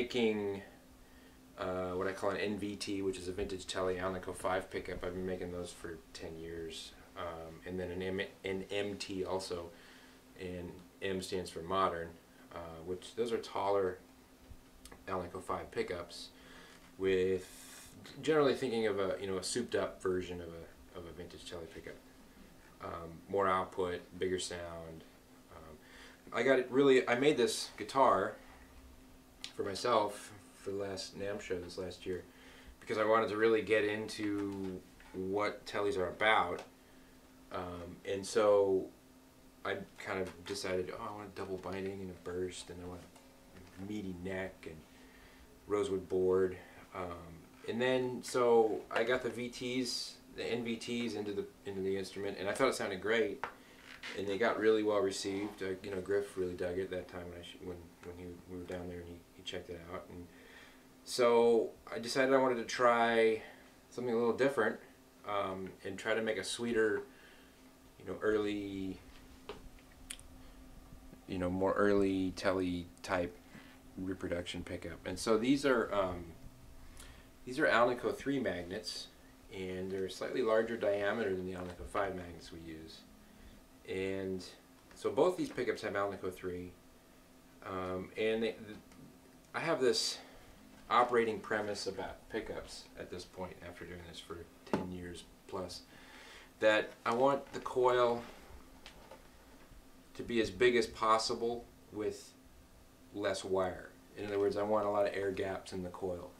making what I call an NVT, which is a vintage Tele Alnico 5 pickup. I've been making those for 10 years. And then an MT also, and M stands for modern, which those are taller Alnico 5 pickups with generally thinking of a a souped up version of a vintage Tele pickup. More output, bigger sound. I made this guitar for myself for the last NAMM show this last year because I wanted to really get into what Teles are about. And so I kind of decided, oh, I want a double binding and a burst, and I want a meaty neck and rosewood board. And then so I got the VTs, the NVTs into the instrument, and I thought it sounded great, and they got really well received. Griff really dug it that time when we were down there and he checked it out, and so I decided I wanted to try something a little different and try to make a sweeter, early, more early Tele type reproduction pickup. And so these are Alnico III magnets, and they're slightly larger diameter than the Alnico 5 magnets we use. And so both these pickups have Alnico III, and I have this operating premise about pickups at this point, after doing this for 10 years plus, that I want the coil to be as big as possible with less wire. In other words, I want a lot of air gaps in the coil.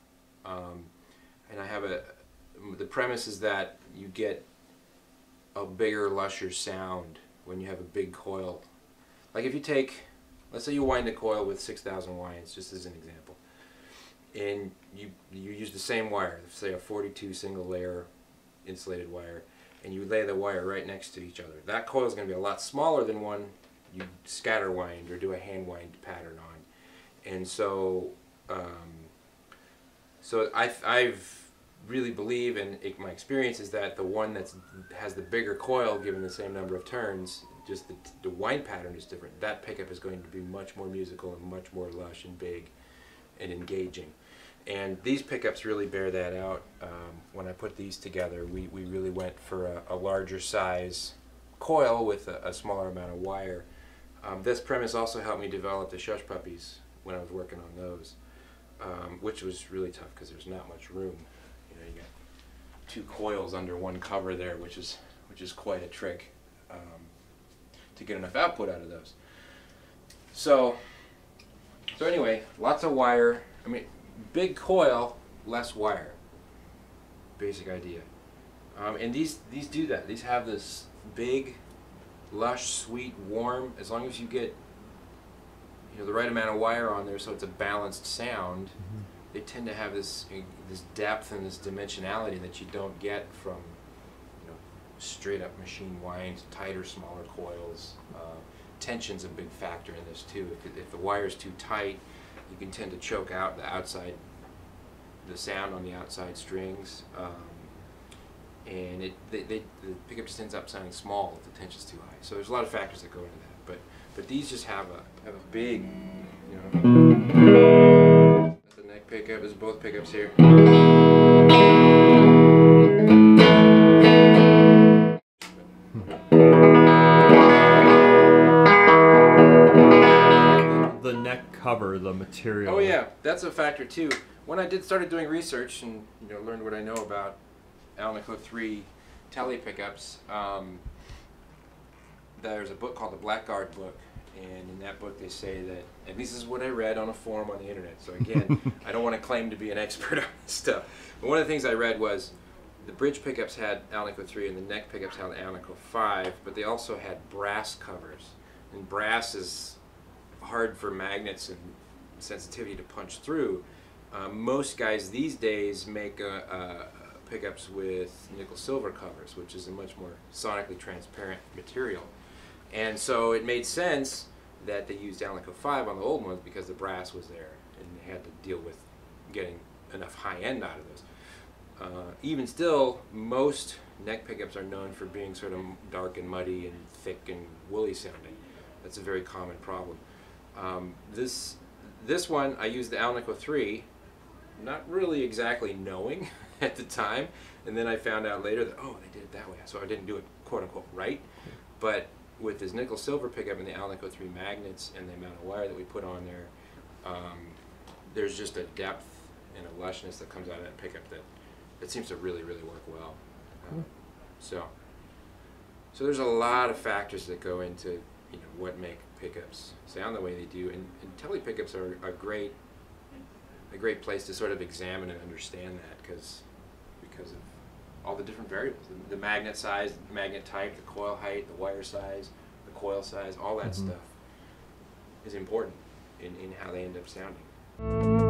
And I have the premise is that you get a bigger, lusher sound when you have a big coil. Like if you take, let's say you wind a coil with 6,000 winds, just as an example, and you use the same wire, say a 42 single layer insulated wire, and you lay the wire right next to each other. That coil is going to be a lot smaller than one you scatter wind or do a hand wind pattern on. And so I've really believe, and my experience is that the one that has the bigger coil, given the same number of turns, just the wind pattern is different. That pickup is going to be much more musical and much more lush and big and engaging. And these pickups really bear that out. When I put these together, we really went for a larger size coil with a smaller amount of wire. This premise also helped me develop the Shush Puppies when I was working on those, which was really tough because there's not much room. You got two coils under one cover there, which is quite a trick to get enough output out of those. So anyway, lots of wire. I mean, big coil, less wire. Basic idea. And these do that. These have this big, lush, sweet, warm. As long as you get the right amount of wire on there, so it's a balanced sound. Mm-hmm. They tend to have this depth and this dimensionality that you don't get from straight up machine winds, tighter, smaller coils. Tension's a big factor in this too. If the wire's too tight, you can tend to choke out the sound on the outside strings, and the pickup just ends up sounding small if the tension's too high. So there's a lot of factors that go into that. But these just have a big, the neck pickup is both pickups here. The neck cover, the material. Oh yeah, that's a factor too. When I started doing research and learned what I know about Alnico III Tele pickups, there's a book called the Blackguard book, and in that book they say that, and this is what I read on a forum on the internet, so again, I don't want to claim to be an expert on this stuff, but one of the things I read was the bridge pickups had Alnico III and the neck pickups had Alnico 5, but they also had brass covers, and brass is hard for magnets and sensitivity to punch through. Most guys these days make pickups with nickel silver covers, which is a much more sonically transparent material. And so it made sense that they used Alnico 5 on the old ones because the brass was there and they had to deal with getting enough high end out of those. Even still, most neck pickups are known for being sort of dark and muddy and thick and woolly sounding. That's a very common problem. This one, I used the Alnico III, not really exactly knowing at the time, and then I found out later that, oh, they did it that way, so I didn't do it quote-unquote right. But with this nickel-silver pickup and the Alnico III magnets and the amount of wire that we put on there, there's just a depth and a lushness that comes out of that pickup that seems to really, really work well. So there's a lot of factors that go into what make pickups sound the way they do, and Tele pickups are a great place to sort of examine and understand that because of all the different variables, the magnet size, the magnet type, the coil height, the wire size, the coil size, all that stuff is important in how they end up sounding.